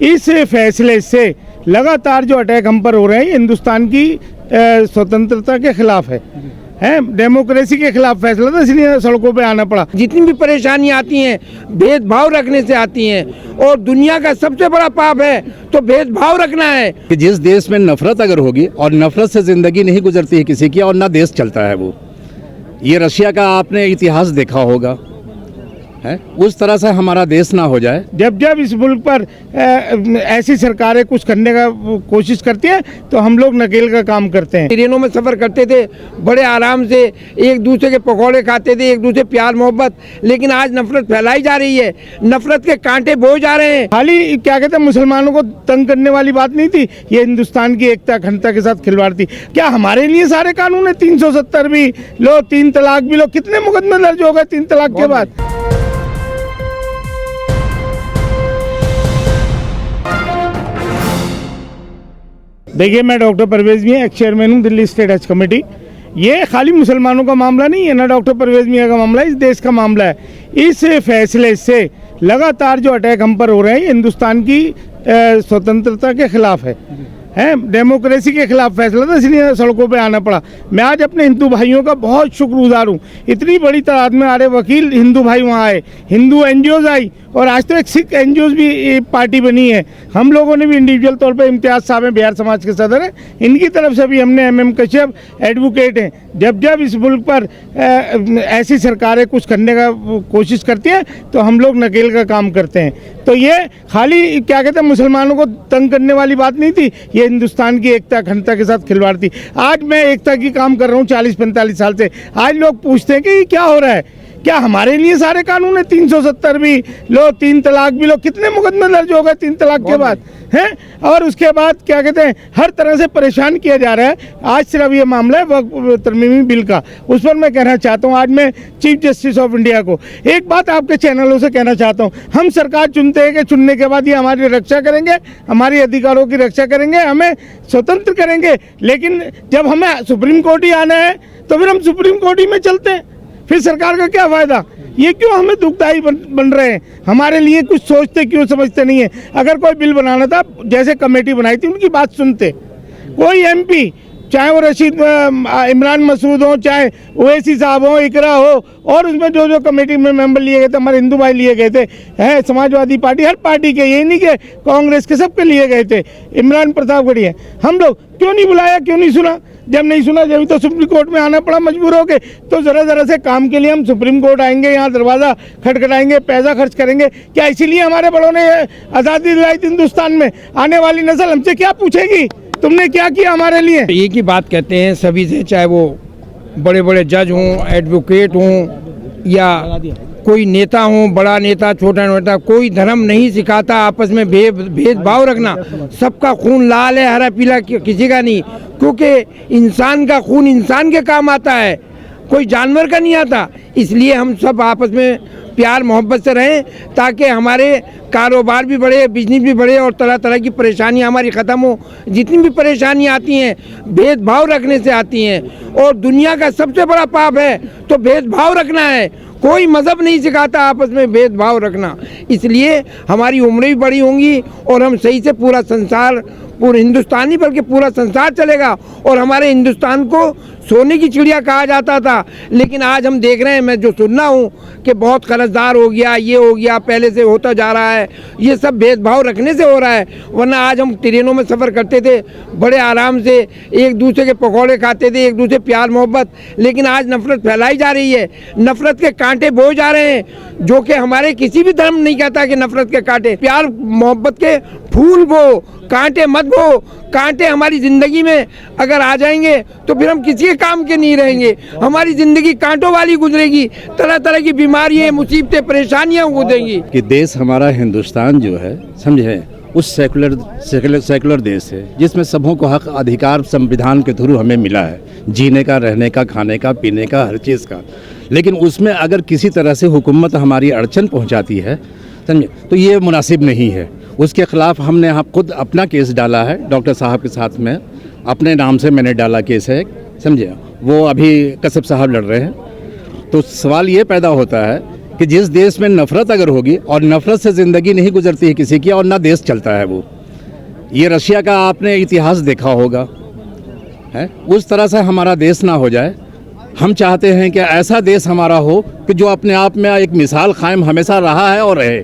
इस फैसले से लगातार जो अटैक हम पर हो रहे हैं हिंदुस्तान की स्वतंत्रता के खिलाफ है डेमोक्रेसी के खिलाफ फैसला था, इसलिए सड़कों पे आना पड़ा। जितनी भी परेशानी आती हैं भेदभाव रखने से आती हैं और दुनिया का सबसे बड़ा पाप है तो भेदभाव रखना है। कि जिस देश में नफरत अगर होगी और नफरत से जिंदगी नहीं गुजरती है किसी की और ना देश चलता है वो, ये रशिया का आपने इतिहास देखा होगा है, उस तरह से हमारा देश ना हो जाए। जब जब इस मुल्क पर ऐसी सरकारें कुछ करने का कोशिश करती हैं तो हम लोग नकेल का काम करते हैं। ट्रेनों में सफ़र करते थे बड़े आराम से, एक दूसरे के पकौड़े खाते थे, एक दूसरे प्यार मोहब्बत, लेकिन आज नफरत फैलाई जा रही है, नफरत के कांटे बोए जा रहे हैं। खाली क्या कहते हैं मुसलमानों को तंग करने वाली बात नहीं थी, ये हिंदुस्तान की एकता अखंडता के साथ खिलवाड़ थी। क्या हमारे लिए सारे कानून है? 370 भी लो, 3 तलाक भी लो, कितने मुकदमे दर्ज हो गए 3 तलाक के बाद। देखिए, मैं डॉक्टर परवेज़ मियां एक्स चेयरमैन हूँ दिल्ली स्टेट हज कमेटी। ये खाली मुसलमानों का मामला नहीं है, ना डॉक्टर परवेज़ मियां का मामला है, इस देश का मामला है। इस फैसले से लगातार जो अटैक हम पर हो रहे हैं हिंदुस्तान की स्वतंत्रता के खिलाफ है डेमोक्रेसी के खिलाफ फैसला था, इसलिए सड़कों पे आना पड़ा। मैं आज अपने हिंदू भाइयों का बहुत शुक्रगुजार हूँ। इतनी बड़ी तादाद में आरे वकील हिंदू भाई वहाँ आए, हिंदू एनजीओज आई और आज तो एक सिख एनजीओज भी पार्टी बनी है। हम लोगों ने भी इंडिविजुअल तौर पे, इम्तियाज़ साहब हैं बिहार समाज के सदर हैं, इनकी तरफ से भी हमने MM कश्यप एडवोकेट हैं। जब जब इस मुल्क पर ऐसी सरकारें कुछ करने का कोशिश करती हैं तो हम लोग नकेल का काम करते हैं। तो ये खाली क्या कहते हैं मुसलमानों को तंग करने वाली बात नहीं थी, ये हिंदुस्तान की एकता अखंडता के साथ खिलवाड़ थी। आज मैं एकता की काम कर रहा हूँ 40-45 साल से। आज लोग पूछते हैं कि ये क्या हो रहा है? क्या हमारे लिए सारे कानून है? 370 भी लो, 3 तलाक भी लो, कितने मुकदमे दर्ज हो गए 3 तलाक के बाद हैं? और उसके बाद क्या कहते हैं हर तरह से परेशान किया जा रहा है। आज सिर्फ ये मामला है वक्फ तरमीमी बिल का, उस पर मैं कहना चाहता हूँ आज मैं चीफ जस्टिस ऑफ इंडिया को एक बात आपके चैनलों से कहना चाहता हूँ। हम सरकार चुनते हैं कि चुनने के बाद ये हमारी रक्षा करेंगे, हमारे अधिकारों की रक्षा करेंगे, हमें स्वतंत्र करेंगे, लेकिन जब हमें सुप्रीम कोर्ट ही आना है तो फिर हम सुप्रीम कोर्ट ही में चलते हैं। फिर सरकार का क्या फायदा? ये क्यों हमें दुखदाई बन रहे हैं? हमारे लिए कुछ सोचते क्यों समझते नहीं है? अगर कोई बिल बनाना था, जैसे कमेटी बनाई थी उनकी बात सुनते। कोई MP, चाहे वो रशीद इमरान मसूद हो, चाहे ओवैसी साहब हो, इकरा हो, और उसमें जो जो कमेटी में मेंबर लिए गए थे, हमारे हिंदू भाई लिए गए थे, है समाजवादी पार्टी, हर पार्टी के, ये नहीं कि कांग्रेस के, सबके लिए गए थे। इमरान प्रतापगढ़ी है, हम लोग क्यों नहीं बुलाया, क्यों नहीं सुना? जब नहीं सुना, जब तो सुप्रीम कोर्ट में आना पड़ा मजबूर हो के। तो ज़रा से काम के लिए हम सुप्रीम कोर्ट आएंगे, यहाँ दरवाज़ा खटखटाएंगे, पैसा खर्च करेंगे क्या? इसीलिए हमारे बड़ों ने आज़ादी दिलाई थी हिंदुस्तान में। आने वाली नस्ल हमसे क्या पूछेगी तुमने क्या किया हमारे लिए? एक ही बात कहते हैं सभी से, चाहे वो बड़े बड़े जज हों, एडवोकेट हों या कोई नेता हो, बड़ा नेता, छोटा नेता, कोई धर्म नहीं सिखाता आपस में भेदभाव रखना। सबका खून लाल है, हरा पीला किसी का नहीं, क्योंकि इंसान का खून इंसान के काम आता है, कोई जानवर का नहीं आता। इसलिए हम सब आपस में प्यार मोहब्बत से रहें ताकि हमारे कारोबार भी बढ़े, बिजनेस भी बढ़े और तरह तरह की परेशानियां हमारी ख़त्म हो। जितनी भी परेशानियां आती हैं भेदभाव रखने से आती हैं और दुनिया का सबसे बड़ा पाप है तो भेदभाव रखना है। कोई मज़हब नहीं सिखाता आपस में भेदभाव रखना। इसलिए हमारी उम्रें भी बड़ी होंगी और हम सही से पूरा संसार, पूरा हिंदुस्तान नहीं बल्कि पूरा संसार चलेगा। और हमारे हिंदुस्तान को सोने की चिड़िया कहा जाता था, लेकिन आज हम देख रहे हैं, मैं जो सुनना हूँ कि बहुत कर्जदार हो गया, ये हो गया, पहले से होता जा रहा है। ये सब भेदभाव रखने से हो रहा है। वरना आज हम ट्रेनों में सफ़र करते थे बड़े आराम से, एक दूसरे के पकौड़े खाते थे, एक दूसरे प्यार मोहब्बत, लेकिन आज नफरत फैलाई जा रही है, नफरत के कांटे बोए जा रहे हैं, जो कि हमारे किसी भी धर्म नहीं कहता कि नफरत के कांटे। प्यार मोहब्बत के फूल बो, कांटे मत बो। कांटे हमारी ज़िंदगी में अगर आ जाएंगे तो फिर हम किसी के काम के नहीं रहेंगे, हमारी ज़िंदगी कांटों वाली गुजरेगी, तरह तरह की बीमारियाँ, मुसीबतें, परेशानियाँ गुजरेंगी। कि देश हमारा हिंदुस्तान जो है, समझे, उस सेकुलर देश है जिसमें सबों को हक अधिकार संविधान के थ्रू हमें मिला है, जीने का, रहने का, खाने का, पीने का, हर चीज़ का। लेकिन उसमें अगर किसी तरह से हुकूमत हमारी अड़चन पहुंचाती है, समझे, तो ये मुनासिब नहीं है। उसके ख़िलाफ़ हमने यहाँ खुद अपना केस डाला है, डॉक्टर साहब के साथ में अपने नाम से मैंने डाला केस है, समझे। वो अभी कसब साहब लड़ रहे हैं। तो सवाल ये पैदा होता है कि जिस देश में नफरत अगर होगी, और नफरत से ज़िंदगी नहीं गुजरती है किसी की, और ना देश चलता है वो। ये रशिया का आपने इतिहास देखा होगा, है, उस तरह से हमारा देश ना हो जाए। हम चाहते हैं कि ऐसा देश हमारा हो कि जो अपने आप में एक मिसाल कायम हमेशा रहा है और रहे।